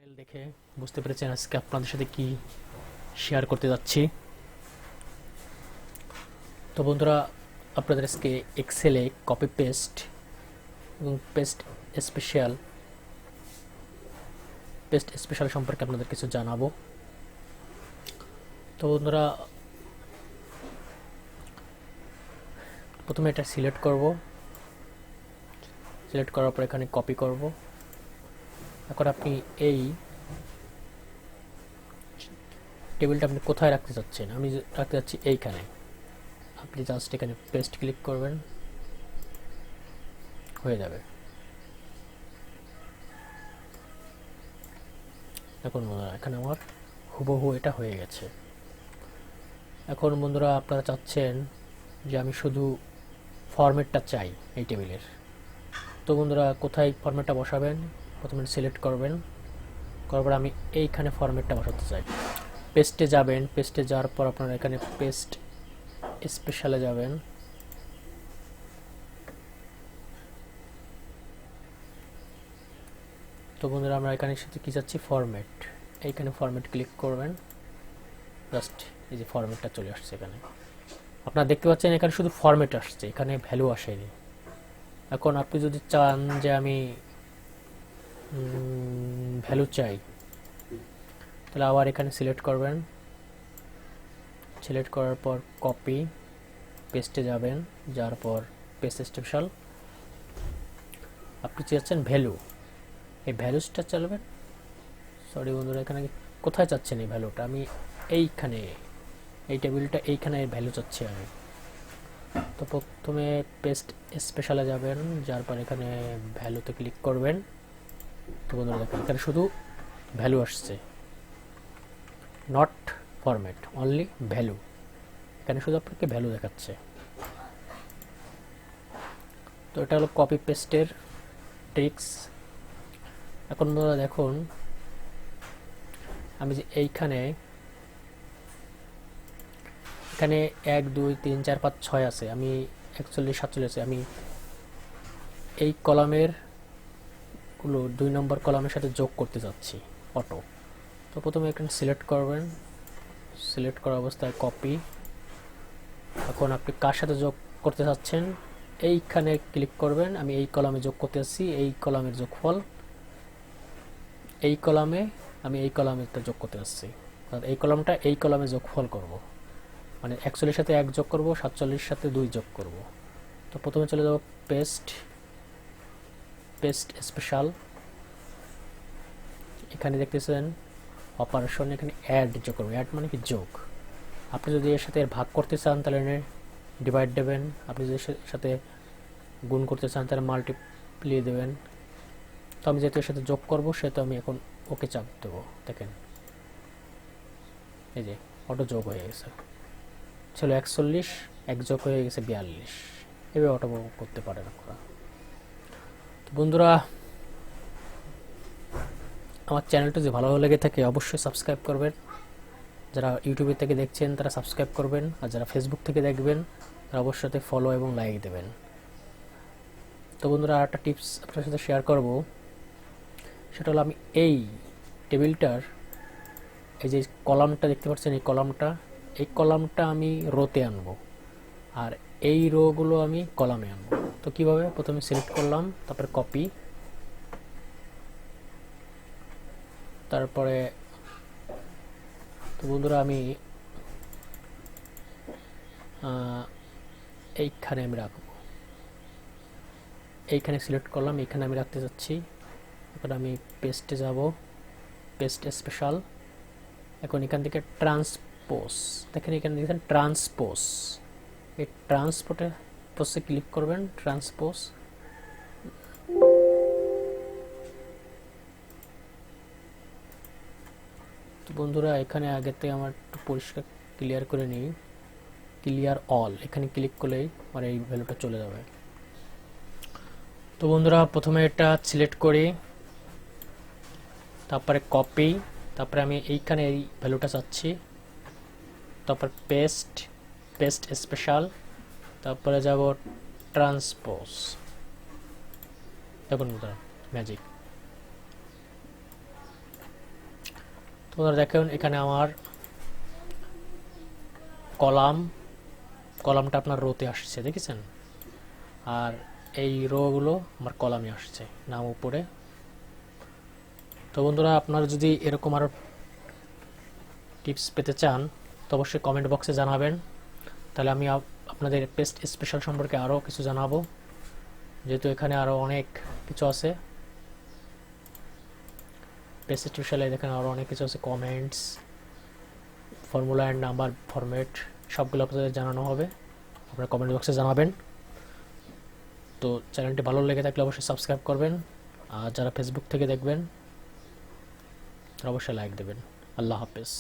দেখে বুঝতে পেরেছেন আজকে আপনাদের সাথে কি শেয়ার করতে যাচ্ছি। তো বন্ধুরা, আপনাদের আজকে এক্সেলে কপি পেস্ট এবং পেস্ট স্পেশাল সম্পর্কে আপনাদের কিছু জানাবো। তো বন্ধুরা, প্রথমে এটা সিলেক্ট করব। সিলেক্ট করার পর এখানে কপি করব। এখন আপনি এই টেবিলটা আপনি কোথায় রাখতে চাচ্ছেন? আমি রাখতে চাচ্ছি এইখানে। আপনি জাস্ট এখানে পেস্ট ক্লিক করবেন, হয়ে যাবে। দেখুন বন্ধুরা, এখানে আমার হুবহু এটা হয়ে গেছে। এখন বন্ধুরা, আপনারা চাচ্ছেন যে আমি শুধু ফরম্যাটটা চাই এই টেবিলের। তো বন্ধুরা, কোথায় ফরম্যাটটা বসাবেন? প্রথমে সিলেক্ট করবেন, করার পর আমি এইখানে ফরম্যাটটা বসাতে চাই। পেস্টে যাবেন, পেস্টে যাওয়ার পর আপনারা এখানে পেস্ট স্পেশালে যাবেন। তো বন্ধুরা, আমরা এখানে সাথে কি চাচ্ছি? ফরম্যাট। এইখানে ফরম্যাট ক্লিক করবেন, জাস্ট এই যে ফরম্যাটটা চলে আসছে এখানে। আপনারা দেখতে পাচ্ছেন এখানে শুধু ফরম্যাট আসছে, এখানে ভ্যালু আসেনি। এখন আপনি যদি চান যে আমি ভ্যালু চাই, তাহলে আবার এখানে সিলেক্ট করবেন। সিলেক্ট করার পর কপি, পেস্টে যাবেন, যাওয়ার পর পেস্ট স্পেশাল। আপনি চাচ্ছেন ভ্যালু, এই ভ্যালুসটা চলবেন। সরি বন্ধুরা, এখানে কোথায় চাচ্ছেন এই ভ্যালুটা? আমি এইখানে, এই টেবিলটা এইখানে ভ্যালু চাচ্ছি আমি। তো প্রথমে পেস্ট স্পেশালে যাবেন, যার পর এখানে ভ্যালুতে ক্লিক করবেন। তো বন্ধুরা দেখেন এখানে শুধু ভ্যালু আসছে, নট ফরম্যাট, অনলি ভ্যালু। এখানে শুধু আপনাকে ভ্যালু দেখাচ্ছে। তো এটা হলো কপি পেস্টের ট্রিক্স। এখন বন্ধুরা দেখুন, আমি যে এইখানে এখানে 1 2 3 4 5 6 আছে, আমি 41 47 আছে, আমি এই কলামের গুলো 2 নম্বর কলামের সাথে যোগ করতে যাচ্ছি অটো। তো প্রথমে এখানে সিলেক্ট করবেন, সিলেক্ট করা অবস্থায় কপি। এখন আপনি কার সাথে যোগ করতে চাচ্ছেন এইখানে ক্লিক করবেন। আমি এই কলামে যোগ করতে যাচ্ছি, এই কলামের যোগফল। এই কলামে আমি এই কলামেরটা যোগ করতে যাচ্ছি, এই কলামটা এই কলামে যোগফল করব, মানে 41 সাথে 1 যোগ করব, 47 সাথে 2 যোগ করব। তো প্রথমে চলে যাব পেস্ট স্পেশাল। এখানে দেখতেছেন অপারেশন, এখানে অ্যাড যোগ করবো। অ্যাড মানে কি? যোগ। আপনি যদি এর সাথে ভাগ করতে চান তাহলে ডিভাইড দেবেন, আপনি যদি এর সাথে গুণ করতে চান তাহলে মাল্টিপ্লাই দেবেন। তো আমি যেহেতু এর সাথে যোগ করবো, সেহেতু আমি এখন ওকে চাপ দেবো। দেখেন এই যে অটো যোগ হয়ে গেছে, ছিল 41, 1 যোগ হয়ে গেছে 42। এভাবে অটো করতে পারেন আপনারা। তো বন্ধুরা, আমার চ্যানেলটা যদি ভালো লেগে থাকে অবশ্যই সাবস্ক্রাইব করবেন। যারা ইউটিউবে থেকে দেখছেন তারা সাবস্ক্রাইব করবেন, আর যারা ফেসবুক থেকে দেখবেন তারা অবশ্যই ফলো এবং লাইক দেবেন। তো বন্ধুরা, আর একটা টিপস আপনার সাথে শেয়ার করব, সেটা হলো আমি এই টেবিলটার এই যে কলামটা দেখতে পাচ্ছেন, এই কলামটা আমি রোতে আনবো, আর এই রোগুলো আমি কলামে আনবো। তো কিভাবে? প্রথমে সিলেক্ট করলাম, তারপরে কপি, তারপরে তো বন্ধুরা আমি এইখানে আমি রাখবো। এইখানে সিলেক্ট করলাম, এইখানে আমি রাখতে যাচ্ছি। এখন আমি পেস্টে যাব, পেস্ট স্পেশাল। এখন এখান থেকে ট্রান্সপোজ, দেখেন এখানে দেখেন ট্রান্সপোজ, এই ট্রান্সপোজে ক্লিক করবেন। ট্রান্সপোজ, তো বন্ধুরা এখানে আগের থেকে আমার একটু পরিষ্কার ক্লিয়ার করে নিই। ক্লিয়ার অল, এখানে ক্লিক করলেই আমার এই ভ্যালুটা চলে যাবে। তো বন্ধুরা, প্রথমে এটা সিলেক্ট করি, তারপরে কপি, তারপরে আমি এইখানে এই ভ্যালুটা চাচ্ছি, তারপর পেস্ট স্পেশাল, তারপরে যাব ট্রান্সপোজ। দেখুন বন্ধুরা, ম্যাজিক। তোমরা দেখুন এখানে আমার কলামটা আপনার রোতে আসছে, দেখেছেন? আর এই রোগুলো আমার কলামে আসছে, নাম উপরে। তো বন্ধুরা, আপনারা যদি এরকম আরও টিপস পেতে চান তো অবশ্যই কমেন্ট বক্সে জানাবেন, তাহলে আমি আপনাদের পেস্ট স্পেশাল সম্পর্কে আরও কিছু জানাবো, যেহেতু এখানে আরও অনেক কিছু আছে। পেস্ট স্পেশালে দেখেন আরও অনেক কিছু আছে, comments, formula and number format, সবগুলো আপনাদের জানানো হবে। আপনারা কমেন্ট বক্সে জানাবেন। তো চ্যানেলটি ভালো লেগে থাকলে অবশ্যই সাবস্ক্রাইব করবেন, আর যারা ফেসবুক থেকে দেখবেন তারা অবশ্যই লাইক দেবেন। আল্লাহ হাফেজ।